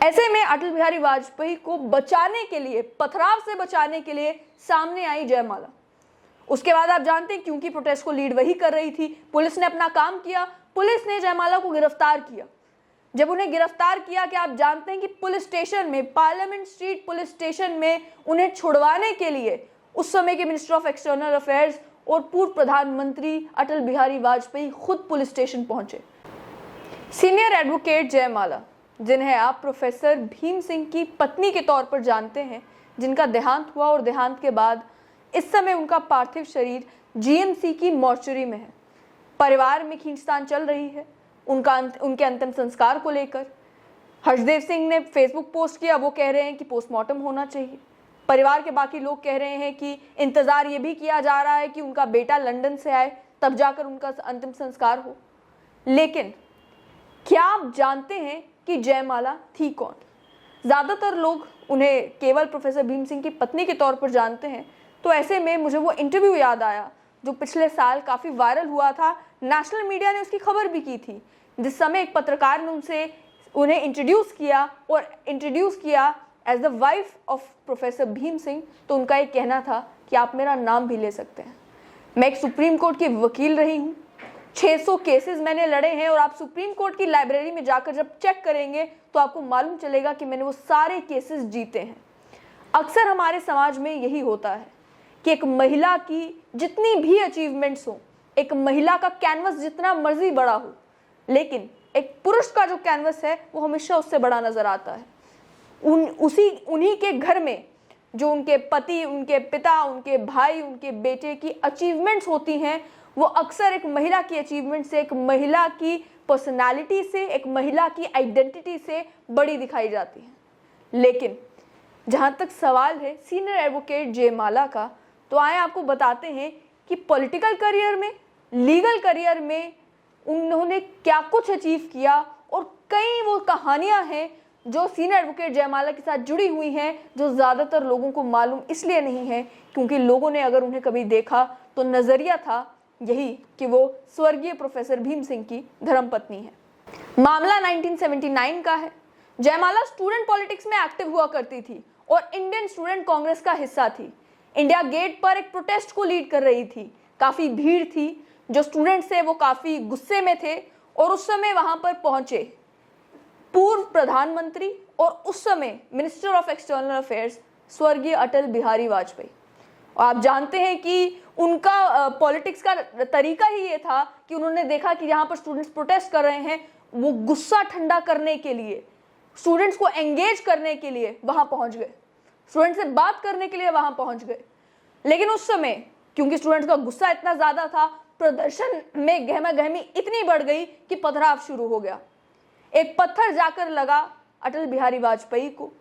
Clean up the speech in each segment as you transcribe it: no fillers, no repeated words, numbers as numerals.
ऐसे में अटल बिहारी वाजपेयी को बचाने के लिए, पथराव से बचाने के लिए सामने आई जयमाला। उसके बाद आप जानते हैं, क्योंकि प्रोटेस्ट को लीड वही कर रही थी, पुलिस ने अपना काम किया, पुलिस ने जयमाला को गिरफ्तार किया। जब उन्हें गिरफ्तार किया, कि आप जानते हैं कि पुलिस स्टेशन में, पार्लियामेंट स्ट्रीट पुलिस स्टेशन में उन्हें छुड़वाने के लिए उस समय के मिनिस्टर ऑफ एक्सटर्नल अफेयर्स और पूर्व प्रधानमंत्री अटल बिहारी वाजपेयी खुद पुलिस स्टेशन पहुंचे। सीनियर एडवोकेट जयमाला, जिन्हें आप प्रोफेसर भीम सिंह की पत्नी के तौर पर जानते हैं, जिनका देहांत हुआ और देहांत के बाद इस समय उनका पार्थिव शरीर जीएमसी की मॉर्चरी में है। परिवार में खींचतान चल रही है उनके अंतिम संस्कार को लेकर। हर्षदेव सिंह ने फेसबुक पोस्ट किया, वो कह रहे हैं कि पोस्टमार्टम होना चाहिए। परिवार के बाकी लोग कह रहे हैं कि इंतजार ये भी किया जा रहा है कि उनका बेटा लंदन से आए, तब जाकर उनका अंतिम संस्कार हो। लेकिन क्या आप जानते हैं कि जयमाला थी कौन? ज्यादातर लोग उन्हें केवल प्रोफेसर भीम सिंह की पत्नी के तौर पर जानते हैं। तो ऐसे में मुझे वो इंटरव्यू याद आया जो पिछले साल काफी वायरल हुआ था, नेशनल मीडिया ने उसकी खबर भी की थी, जिस समय एक पत्रकार ने उन्हें इंट्रोड्यूस किया as the wife of professor Bhim Singh. तो उनका एक कहना था कि आप मेरा नाम भी ले सकते हैं, मैं एक सुप्रीम कोर्ट की वकील रही हूँ, 600 केसेस मैंने लड़े हैं, और आप सुप्रीम कोर्ट की लाइब्रेरी में जाकर जब चेक करेंगे तो आपको मालूम चलेगा कि मैंने वो सारे केसेस जीते हैं। अक्सर हमारे समाज में यही होता है कि एक महिला की जितनी भी अचीवमेंट्स हो, एक महिला का कैनवस जितना मर्जी बड़ा हो, लेकिन एक पुरुष का जो कैनवस है वो हमेशा उससे बड़ा नजर आता है। उन्हीं के घर में जो उनके पति, उनके पिता, उनके भाई, उनके बेटे की अचीवमेंट्स होती हैं, वो अक्सर एक महिला की अचीवमेंट से, एक महिला की पर्सनालिटी से, एक महिला की आइडेंटिटी से बड़ी दिखाई जाती है। लेकिन जहाँ तक सवाल है सीनियर एडवोकेट जयमाला का, तो आए आपको बताते हैं कि पॉलिटिकल करियर में, लीगल करियर में उन्होंने क्या कुछ अचीव किया, और कई वो कहानियां हैं जो सीनियर एडवोकेट जयमाला के साथ जुड़ी हुई हैं, जो ज़्यादातर लोगों को मालूम इसलिए नहीं है क्योंकि लोगों ने अगर उन्हें कभी देखा तो नज़रिया था यही कि वो स्वर्गीय प्रोफेसर भीम सिंह की धर्मपत्नी है। मामला 1979 का है। जयमाला स्टूडेंट पॉलिटिक्स में एक्टिव हुआ करती थी और इंडियन स्टूडेंट कांग्रेस का हिस्सा थी। इंडिया गेट पर एक प्रोटेस्ट को लीड कर रही थी। काफी भीड़ थी, जो स्टूडेंट्स थे वो काफी गुस्से में थे, और उस समय वहां पर पहुंचे पूर्व प्रधानमंत्री और उस समय मिनिस्टर ऑफ एक्सटर्नल अफेयर्स स्वर्गीय अटल बिहारी वाजपेयी। और आप जानते हैं कि उनका पॉलिटिक्स का तरीका ही ये था कि उन्होंने देखा कि यहाँ पर स्टूडेंट्स प्रोटेस्ट कर रहे हैं, वो गुस्सा ठंडा करने के लिए, स्टूडेंट्स को एंगेज करने के लिए वहां पहुंच गए, स्टूडेंट्स से बात करने के लिए वहां पहुंच गए। लेकिन उस समय क्योंकि स्टूडेंट्स का गुस्सा इतना ज्यादा था, प्रदर्शन में गहमागहमी इतनी बढ़ गई कि पथराव शुरू हो गया। एक पत्थर जाकर लगा अटल बिहारी वाजपेयी को,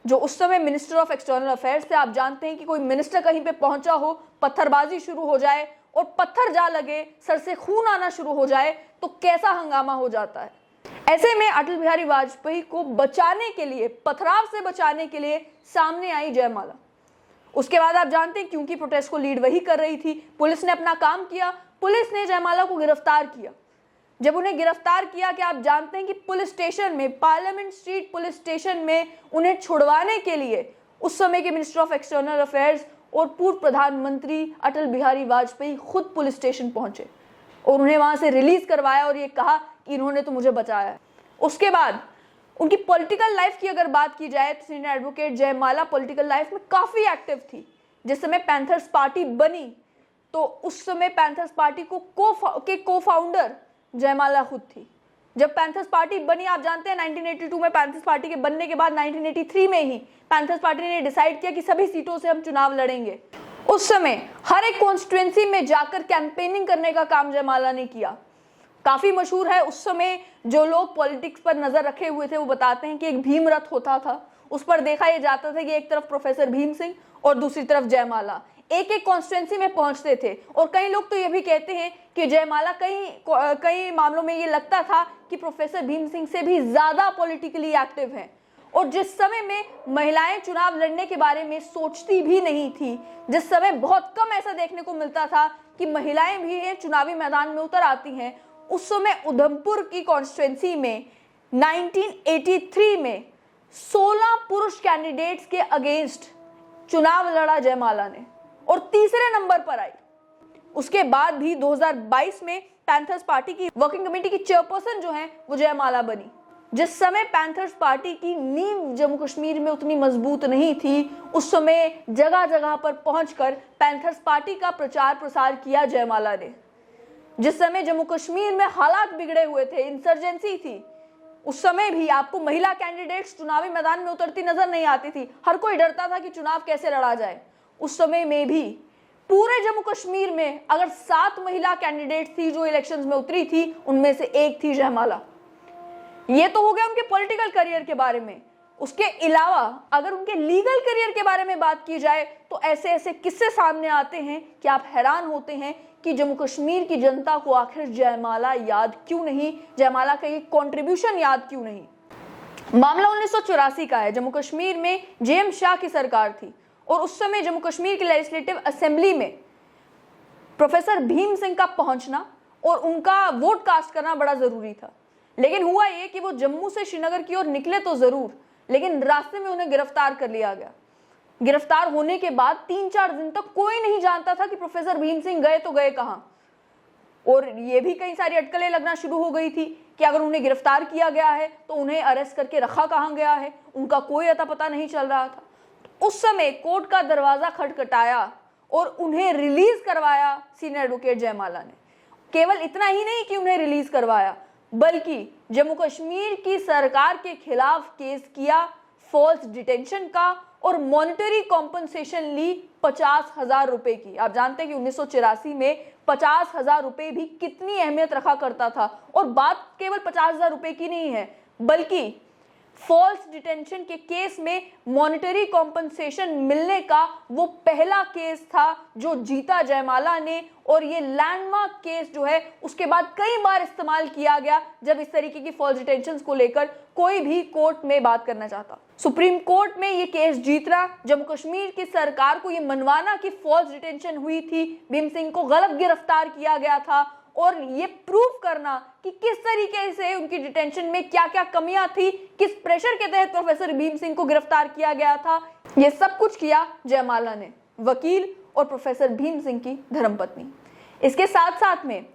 जो उस समय मिनिस्टर ऑफ एक्सटर्नल अफेयर्स थे। आप जानते हैं कि कोई मिनिस्टर कहीं पे पहुंचा हो, पत्थरबाजी शुरू हो जाए और पत्थर जा लगे, सर से खून आना शुरू हो जाए, तो कैसा हंगामा हो जाता है। ऐसे में अटल बिहारी वाजपेयी को बचाने के लिए, पथराव से बचाने के लिए सामने आई जयमाला। उसके बाद आप जानते हैं, क्योंकि प्रोटेस्ट को लीड वही कर रही थी, पुलिस ने अपना काम किया, पुलिस ने जयमाला को गिरफ्तार किया। जब उन्हें गिरफ्तार किया, कि आप जानते हैं कि पुलिस स्टेशन में, पार्लियामेंट स्ट्रीट पुलिस स्टेशन में उन्हें छुड़वाने के लिए उस समय के मिनिस्टर ऑफ एक्सटर्नल अफेयर्स और पूर्व प्रधानमंत्री अटल बिहारी वाजपेयी खुद पुलिस स्टेशन पहुंचे और उन्हें वहां से रिलीज करवाया और ये कहा कि इन्होंने तो मुझे बचाया है। उसके बाद उनकी पॉलिटिकल लाइफ की अगर बात की जाए तो सीनियर एडवोकेट जयमाला पॉलिटिकल लाइफ में काफी एक्टिव थी। जिस समय पैंथर्स पार्टी बनी तो उस समय पैंथर्स पार्टी को को-फाउंडर जयमाला खुद थी। जब पैंथर्स पार्टी बनी, आप जानते हैं 1982 में पैंथर्स पार्टी के बनने के बाद 1983 में ही पैंथर्स पार्टी ने डिसाइड किया कि सभी सीटों से हम चुनाव लड़ेंगे। उस समय हर एक कॉन्स्टिट्यूएंसी में जाकर कैंपेनिंग करने का काम जयमाला ने किया। काफी मशहूर है, उस समय जो लोग पॉलिटिक्स पर नजर रखे हुए थे वो बताते हैं कि एक भीम रथ होता था, उस पर देखा यह जाता था कि एक तरफ प्रोफेसर भीम सिंह और दूसरी तरफ जयमाला एक एक कॉन्स्टिट्यूएंसी में पहुंचते थे। और कई लोग तो ये भी कहते हैं कि जयमाला कई मामलों में ये लगता था कि प्रोफेसर भीम सिंह से भी ज्यादा पॉलिटिकली एक्टिव हैं। और जिस समय में महिलाएं चुनाव लड़ने के बारे में सोचती भी नहीं थी, जिस समय बहुत कम ऐसा देखने को मिलता था कि महिलाएं भी चुनावी मैदान में उतर आती हैं, उस समय उधमपुर की कॉन्स्टिट्यूएंसी में 1983 में 16 पुरुष कैंडिडेट्स के अगेंस्ट चुनाव लड़ा जयमाला ने और तीसरे नंबर पर आई। उसके बाद भी 2022 में पैंथर्स पार्टी की वर्किंग कमेटी की चेयरपर्सन जो है वो जयमाला बनी। जिस समय पैंथर्स पार्टी की नींव जम्मू कश्मीर में उतनी मजबूत नहीं थी, उस समय जगह जगह पर पहुंचकर पैंथर्स पार्टी का प्रचार प्रसार किया जयमाला ने। जिस समय जम्मू कश्मीर में हालात बिगड़े हुए थे, इंसर्जेंसी थी, उस समय भी आपको महिला कैंडिडेट्स चुनावी मैदान में उतरती नजर नहीं आती थी। हर कोई डरता था कि चुनाव कैसे लड़ा जाए। उस समय में भी पूरे जम्मू कश्मीर में अगर 7 महिला कैंडिडेट थी जो इलेक्शंस में उतरी थी, उनमें से एक थी जयमाला। ये तो हो गया उनके पॉलिटिकल करियर के बारे में। उसके अलावा अगर उनके लीगल करियर के बारे में बात की जाए तो ऐसे ऐसे किस्से सामने आते हैं कि आप हैरान होते हैं कि जम्मू कश्मीर की जनता को आखिर जयमाला याद क्यों नहीं, जयमाला का ये कंट्रीब्यूशन याद क्यों नहीं। मामला 1984 का है। जम्मू कश्मीर में जेएम शाह की सरकार थी और उस समय जम्मू कश्मीर की लेजिस्लेटिव असेंबली में प्रोफेसर भीम सिंह का पहुंचना और उनका वोट कास्ट करना बड़ा जरूरी था। लेकिन हुआ ये कि वो जम्मू से श्रीनगर की ओर निकले तो जरूर, लेकिन रास्ते में उन्हें गिरफ्तार कर लिया गया। गिरफ्तार होने के बाद 3-4 दिन तक कोई नहीं जानता था कि प्रोफेसर भीम सिंह गए तो गए कहां। और ये भी कई सारी अटकलें लगना शुरू हो गई थी कि अगर उन्हें गिरफ्तार किया गया है तो उन्हें अरेस्ट करके रखा कहां गया है, उनका कोई अता पता नहीं चल रहा था। उस समय कोर्ट का दरवाजा खटखटाया और उन्हें रिलीज करवाया सीनियर एडवोकेट जयमाला ने। केवल इतना ही नहीं कि उन्हें रिलीज करवाया, बल्कि जम्मू कश्मीर की सरकार के खिलाफ केस किया फॉल्स डिटेंशन का और मॉनिटरी कॉम्पनसेशन ली 50,000 रुपए की। आप जानते हैं कि 1984 में 50,000 रुपए भी कितनी अहमियत रखा करता था। और बात केवल 50,000 रुपए की नहीं है, बल्कि फॉल्स डिटेंशन के केस में मॉनिटरी कॉम्पनसेशन मिलने का वो पहला केस था जो जीता जयमाला ने। और ये लैंडमार्क केस जो है उसके बाद कई बार इस्तेमाल किया गया जब इस तरीके की फॉल्स डिटेंशन को लेकर कोई भी कोर्ट में बात करना चाहता। सुप्रीम कोर्ट में ये केस जीतना, जम्मू कश्मीर की सरकार को ये मनवाना कि फॉल्स डिटेंशन हुई थी, भीम सिंह को गलत गिरफ्तार किया गया था, और ये प्रूव करना कि किस तरीके से उनकी डिटेंशन में क्या क्या कमियां थी, किस प्रेशर के तहत प्रोफेसर भीम सिंह को गिरफ्तार किया गया था, ये सब कुछ किया जयमाला ने, वकील और प्रोफेसर भीम सिंह की धर्मपत्नी। इसके साथ साथ में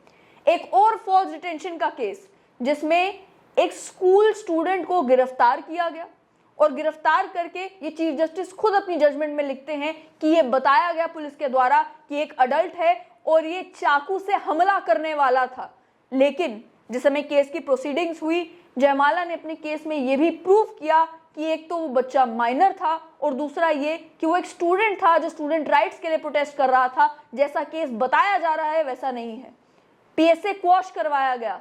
एक और फॉल्स डिटेंशन का केस जिसमें एक स्कूल स्टूडेंट को गिरफ्तार किया गया और गिरफ्तार करके ये चीफ जस्टिस खुद अपनी जजमेंट में लिखते हैं कि ये बताया गया पुलिस के द्वारा कि एक अडल्ट है और ये चाकू से हमला करने वाला था। लेकिन जिस समय केस की प्रोसीडिंग्स हुई, जयमाला ने अपने केस में ये भी प्रूव किया कि एक तो वो बच्चा माइनर था और दूसरा ये कि वो एक स्टूडेंट था जो स्टूडेंट राइट्स के लिए प्रोटेस्ट कर रहा था। जैसा केस बताया जा रहा है वैसा नहीं है। पीएसए क्वॉश करवाया गया,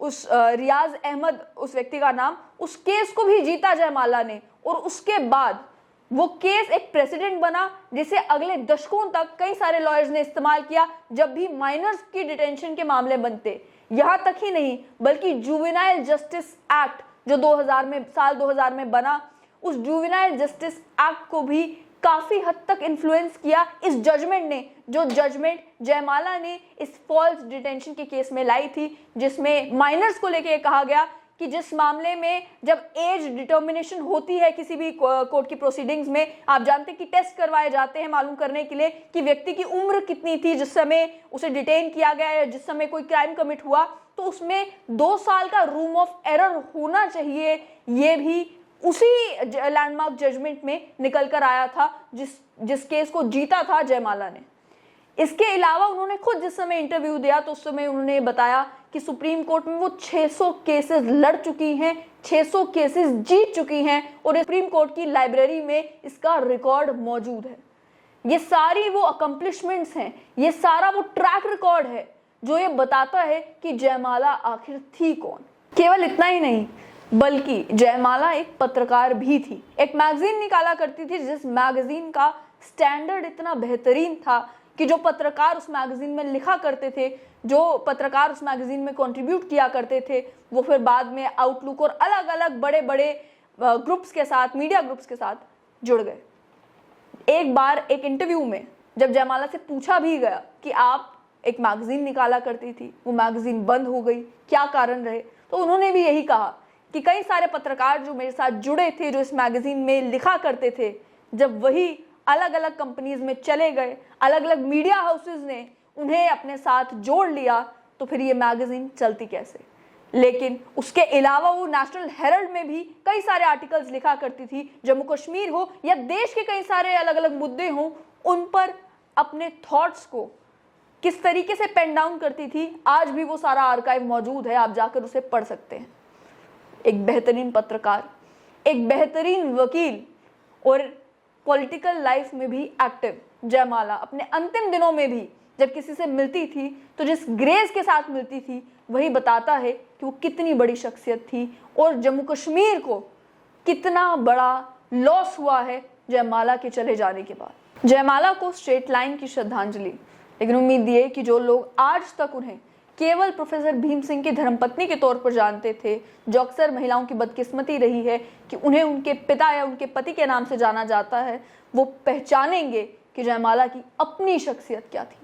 उस रियाज अहमद उस व्यक्ति का नाम, उस केस को भी जीता जयमाला ने। और उसके बाद वो केस एक प्रेसिडेंट बना जिसे अगले दशकों तक कई सारे लॉयर्स ने इस्तेमाल किया जब भी माइनर्स की डिटेंशन के मामले बनते। यहां तक ही नहीं बल्कि जुवेनाइल जस्टिस एक्ट जो 2000 में बना, उस जुवेनाइल जस्टिस एक्ट को भी काफी हद तक इन्फ्लुएंस किया इस जजमेंट ने, जो जजमेंट जयमाला ने इस फॉल्स डिटेंशन के केस में लाई थी, जिसमें माइनर्स को लेके कहा गया कि जिस मामले में जब एज डिटर्मिनेशन होती है किसी भी कोर्ट की प्रोसीडिंग्स में, आप जानते हैं कि टेस्ट करवाए जाते हैं मालूम करने के लिए कि व्यक्ति की उम्र कितनी थी जिस समय उसे डिटेन किया गया या जिस समय कोई क्राइम कमिट हुआ, तो उसमें 2 साल का रूम ऑफ एरर होना चाहिए। ये भी उसी लैंडमार्क जजमेंट में निकल कर आया था जिस केस को जीता था जयमाला ने। इसके अलावा उन्होंने खुद जिस समय इंटरव्यू दिया तो उस समय उन्होंने बताया कि सुप्रीम कोर्ट में वो 600 केसेस लड़ चुकी हैं, 600 केसेस जीत चुकी हैं और सुप्रीम कोर्ट की लाइब्रेरी में इसका रिकॉर्ड मौजूद है। ये सारी वो अकम्प्लिशमेंट्स हैं, ये सारा वो ट्रैक रिकॉर्ड है जो ये बताता है कि जयमाला आखिर थी कौन। केवल इतना ही नहीं बल्कि जयमाला एक पत्रकार भी थी। एक मैगजीन निकाला करती थी जिस मैगजीन का स्टैंडर्ड इतना बेहतरीन था कि जो पत्रकार उस मैगजीन में लिखा करते थे, जो पत्रकार उस मैगजीन में कंट्रीब्यूट किया करते थे, वो फिर बाद में आउटलुक और अलग अलग बड़े बड़े ग्रुप्स के साथ, मीडिया ग्रुप्स के साथ जुड़ गए। एक बार एक इंटरव्यू में जब जयमाला से पूछा भी गया कि आप एक मैगजीन निकाला करती थी, वो मैगजीन बंद हो गई, क्या कारण रहे, तो उन्होंने भी यही कहा कि कई सारे पत्रकार जो मेरे साथ जुड़े थे, जो इस मैगजीन में लिखा करते थे, जब वही अलग अलग कंपनीज में चले गए, अलग अलग मीडिया हाउसेस ने उन्हें अपने साथ जोड़ लिया, तो फिर ये मैगजीन चलती कैसे। लेकिन उसके अलावा वो नेशनल हेराल्ड में भी कई सारे आर्टिकल्स लिखा करती थी, जम्मू कश्मीर हो या देश के कई सारे अलग अलग मुद्दे हों, उन पर अपने थॉट्स को किस तरीके से पेन डाउन करती थी। आज भी वो सारा आर्काइव मौजूद है, आप जाकर उसे पढ़ सकते हैं। एक बेहतरीन पत्रकार, एक बेहतरीन वकील और पॉलिटिकल लाइफ में भी एक्टिव जयमाला अपने अंतिम दिनों में भी जब किसी से मिलती थी तो जिस ग्रेस के साथ मिलती थी, वही बताता है कि वो कितनी बड़ी शख्सियत थी और जम्मू कश्मीर को कितना बड़ा लॉस हुआ है जयमाला के चले जाने के बाद। जयमाला को स्ट्रेट लाइन की श्रद्धांजलि, लेकिन उम्मीद ये कि जो लोग आज तक उन्हें केवल प्रोफेसर भीम सिंह की धर्मपत्नी के तौर पर जानते थे, जो अक्सर महिलाओं की बदकिस्मती रही है कि उन्हें उनके पिता या उनके पति के नाम से जाना जाता है, वो पहचानेंगे कि जयमाला की अपनी शख्सियत क्या थी।